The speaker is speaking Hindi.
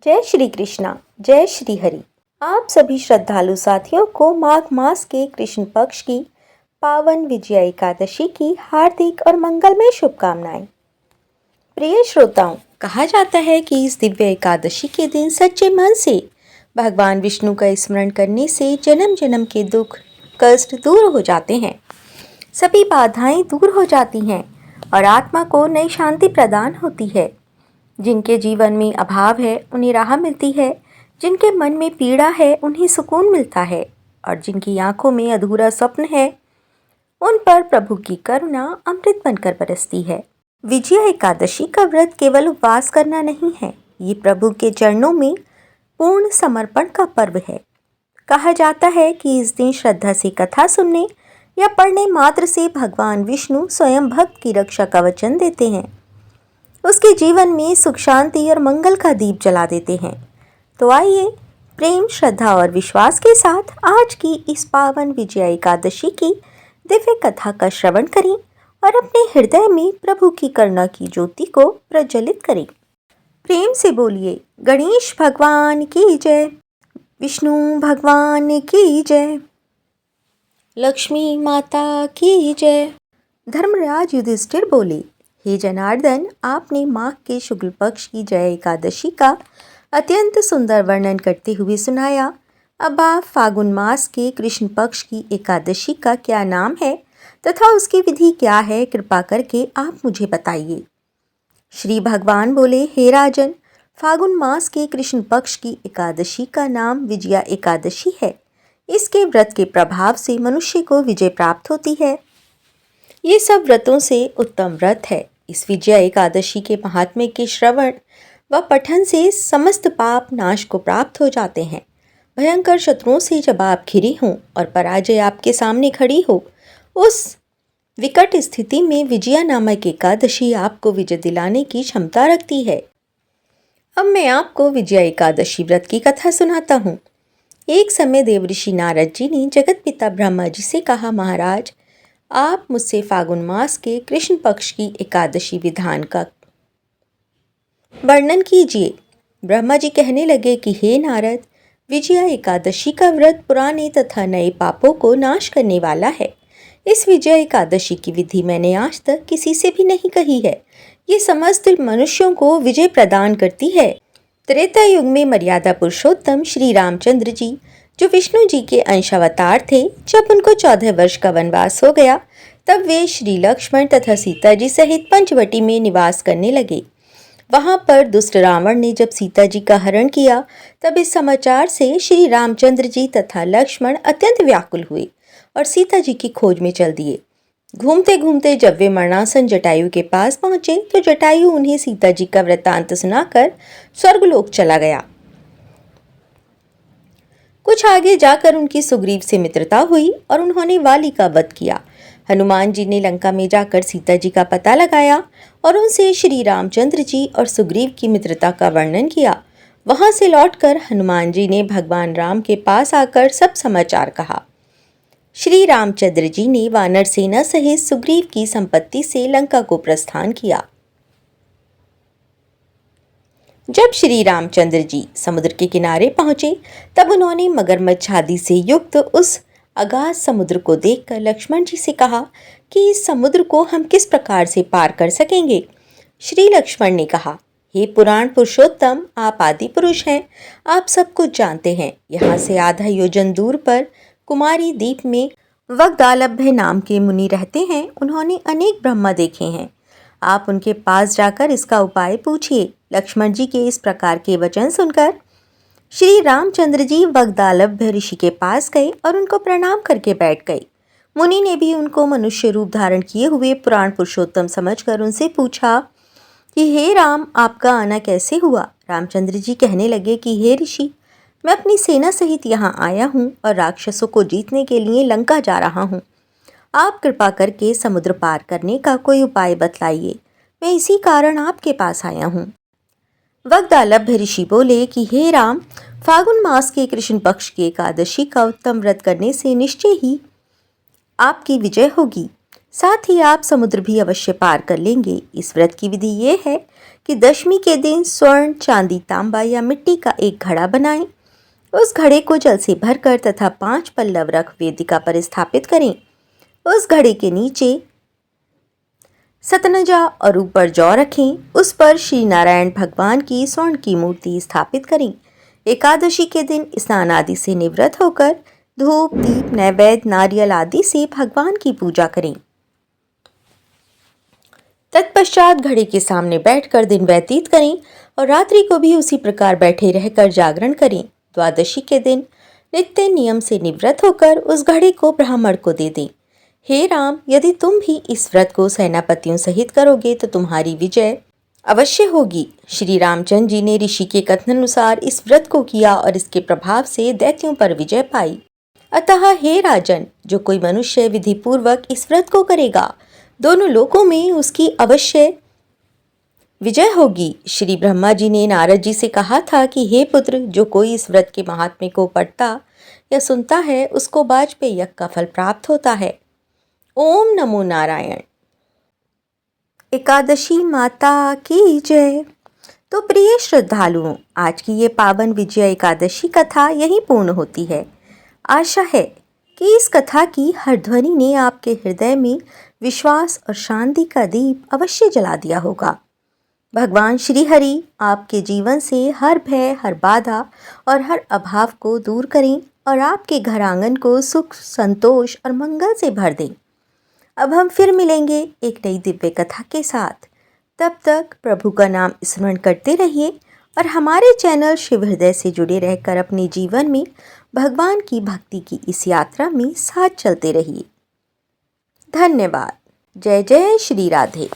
जय श्री कृष्णा, जय श्री हरि। आप सभी श्रद्धालु साथियों को माघ मास के कृष्ण पक्ष की पावन विजया एकादशी की हार्दिक और मंगलमय शुभकामनाएं। प्रिय श्रोताओं, कहा जाता है कि इस दिव्य एकादशी के दिन सच्चे मन से भगवान विष्णु का स्मरण करने से जन्म जन्म के दुख कष्ट दूर हो जाते हैं, सभी बाधाएं दूर हो जाती हैं और आत्मा को नई शांति प्रदान होती है। जिनके जीवन में अभाव है उन्हें राह मिलती है, जिनके मन में पीड़ा है उन्हें सुकून मिलता है और जिनकी आंखों में अधूरा स्वप्न है उन पर प्रभु की करुणा अमृत बनकर बरसती है। विजया एकादशी का व्रत केवल उपवास करना नहीं है, ये प्रभु के चरणों में पूर्ण समर्पण का पर्व है। कहा जाता है कि इस दिन श्रद्धा से कथा सुनने या पढ़ने मात्र से भगवान विष्णु स्वयं भक्त की रक्षा का वचन देते हैं, उसके जीवन में सुख शांति और मंगल का दीप जला देते हैं। तो आइए प्रेम, श्रद्धा और विश्वास के साथ आज की इस पावन विजया एकादशी की दिव्य कथा का श्रवण करें और अपने हृदय में प्रभु की करुणा की ज्योति को प्रज्वलित करें। प्रेम से बोलिए गणेश भगवान की जय, विष्णु भगवान की जय, लक्ष्मी माता की जय। धर्मराज युधिष्ठिर बोले, हे जनार्दन, आपने माघ के शुक्ल पक्ष की जय एकादशी का अत्यंत सुंदर वर्णन करते हुए सुनाया। अब आप फागुन मास के कृष्ण पक्ष की एकादशी का क्या नाम है तथा उसकी विधि क्या है, कृपा करके आप मुझे बताइए। श्री भगवान बोले, हे राजन, फागुन मास के कृष्ण पक्ष की एकादशी का नाम विजया एकादशी है। इसके व्रत के प्रभाव से मनुष्य को विजय प्राप्त होती है। ये सब व्रतों से उत्तम व्रत है। इस विजया एकादशी के महात्म्य के श्रवण व पठन से समस्त पाप नाश को प्राप्त हो जाते हैं। भयंकर शत्रुओं से जब आप घिरे हों और पराजय आपके सामने खड़ी हो, उस विकट स्थिति में विजया नामक एकादशी आपको विजय दिलाने की क्षमता रखती है। अब मैं आपको विजया एकादशी व्रत की कथा सुनाता हूँ। एक समय देवऋषि नारद जी ने जगत पिता ब्रह्मा जी से कहा, महाराज, आप मुझसे फागुन मास के कृष्ण पक्ष की एकादशी विधान का वर्णन कीजिए। ब्रह्मा जी कहने लगे कि हे नारद, विजया एकादशी का व्रत पुराने तथा नए पापों को नाश करने वाला है। इस विजया एकादशी की विधि मैंने आज तक किसी से भी नहीं कही है। ये समस्त मनुष्यों को विजय प्रदान करती है। त्रेता युग में मर्यादा पुरुषोत्तम श्री रामचंद्र जी, जो विष्णु जी के अंशावतार थे, जब उनको 14 वर्ष का वनवास हो गया तब वे श्री लक्ष्मण तथा सीता जी सहित पंचवटी में निवास करने लगे। वहां पर दुष्ट रावण ने जब सीता जी का हरण किया तब इस समाचार से श्री रामचंद्र जी तथा लक्ष्मण अत्यंत व्याकुल हुए और सीता जी की खोज में चल दिए। घूमते घूमते जब वे मरणासन जटायु के पास पहुंचे तो जटायु उन्हें सीता जी का वृत्तांत सुनाकर स्वर्गलोक चला गया। कुछ आगे जाकर उनकी सुग्रीव से मित्रता हुई और उन्होंने वाली का वध किया। हनुमान जी ने लंका में जाकर सीता जी का पता लगाया और उनसे श्री रामचंद्र जी और सुग्रीव की मित्रता का वर्णन किया। वहां से लौटकर हनुमान जी ने भगवान राम के पास आकर सब समाचार कहा। श्री रामचंद्र जी ने वानर सेना सहित सुग्रीव की संपत्ति से लंका को प्रस्थान किया। जब श्री रामचंद्र जी समुद्र के किनारे पहुंचे तब उन्होंने मगरमच्छ आदि से युक्त उस अगाध समुद्र को देखकर लक्ष्मण जी से कहा कि इस समुद्र को हम किस प्रकार से पार कर सकेंगे। श्री लक्ष्मण ने कहा, हे पुराण पुरुषोत्तम, आप आदि पुरुष हैं, आप सब कुछ जानते हैं। यहाँ से आधा योजन दूर पर कुमारी द्वीप में वग्दालभ्य नाम के मुनि रहते हैं। उन्होंने अनेक ब्रह्मा देखे हैं। आप उनके पास जाकर इसका उपाय पूछिए। लक्ष्मण जी के इस प्रकार के वचन सुनकर श्री रामचंद्र जी वग्दालभ्य ऋषि के पास गए और उनको प्रणाम करके बैठ गए। मुनि ने भी उनको मनुष्य रूप धारण किए हुए पुराण पुरुषोत्तम समझकर उनसे पूछा कि हे राम, आपका आना कैसे हुआ। रामचंद्र जी कहने लगे कि हे ऋषि, मैं अपनी सेना सहित यहाँ आया हूँ और राक्षसों को जीतने के लिए लंका जा रहा हूँ। आप कृपा करके समुद्र पार करने का कोई उपाय बतलाइए। मैं इसी कारण आपके पास आया हूँ। वग्दालभ्य ऋषि बोले कि हे राम, फागुन मास के कृष्ण पक्ष की एकादशी का उत्तम व्रत करने से निश्चय ही आपकी विजय होगी। साथ ही आप समुद्र भी अवश्य पार कर लेंगे। इस व्रत की विधि ये है कि दशमी के दिन स्वर्ण, चांदी, तांबा या मिट्टी का एक घड़ा बनाएं। उस घड़े को जल से भरकर तथा 5 पल्लव रख वेदिका पर स्थापित करें। उस घड़े के नीचे सतनजा और ऊपर जौ रखें। उस पर श्री नारायण भगवान की स्वर्ण की मूर्ति स्थापित करें। एकादशी के दिन स्नान आदि से निवृत्त होकर धूप, दीप, नैवेद्य, नारियल आदि से भगवान की पूजा करें। तत्पश्चात घड़े के सामने बैठकर दिन व्यतीत करें और रात्रि को भी उसी प्रकार बैठे रहकर जागरण करें। द्वादशी के दिन नित्य नियम से निवृत्त होकर उस घड़े को ब्राह्मण को दे दें। हे राम, यदि तुम भी इस व्रत को सेनापतियों सहित करोगे तो तुम्हारी विजय अवश्य होगी। श्री रामचंद्र जी ने ऋषि के कथन अनुसार इस व्रत को किया और इसके प्रभाव से दैत्यों पर विजय पाई। अतः हे राजन, जो कोई मनुष्य विधि पूर्वक इस व्रत को करेगा, दोनों लोकों में उसकी अवश्य विजय होगी। श्री ब्रह्मा जी ने नारद जी से कहा था कि हे पुत्र, जो कोई इस व्रत के महात्म्य को पढ़ता या सुनता है, उसको वाजपेय यज्ञ का फल प्राप्त होता है। ओम नमो नारायण। एकादशी माता की जय। तो प्रिय श्रद्धालुओं, आज की ये पावन विजया एकादशी कथा यहीं पूर्ण होती है। आशा है कि इस कथा की हर ध्वनि ने आपके हृदय में विश्वास और शांति का दीप अवश्य जला दिया होगा। भगवान श्री हरि आपके जीवन से हर भय, हर बाधा और हर अभाव को दूर करें और आपके घर आंगन को सुख, संतोष और मंगल से भर दें। अब हम फिर मिलेंगे एक नई दिव्य कथा के साथ। तब तक प्रभु का नाम स्मरण करते रहिए और हमारे चैनल शिव हृदय से जुड़े रहकर अपने जीवन में भगवान की भक्ति की इस यात्रा में साथ चलते रहिए। धन्यवाद। जय जय श्री राधे।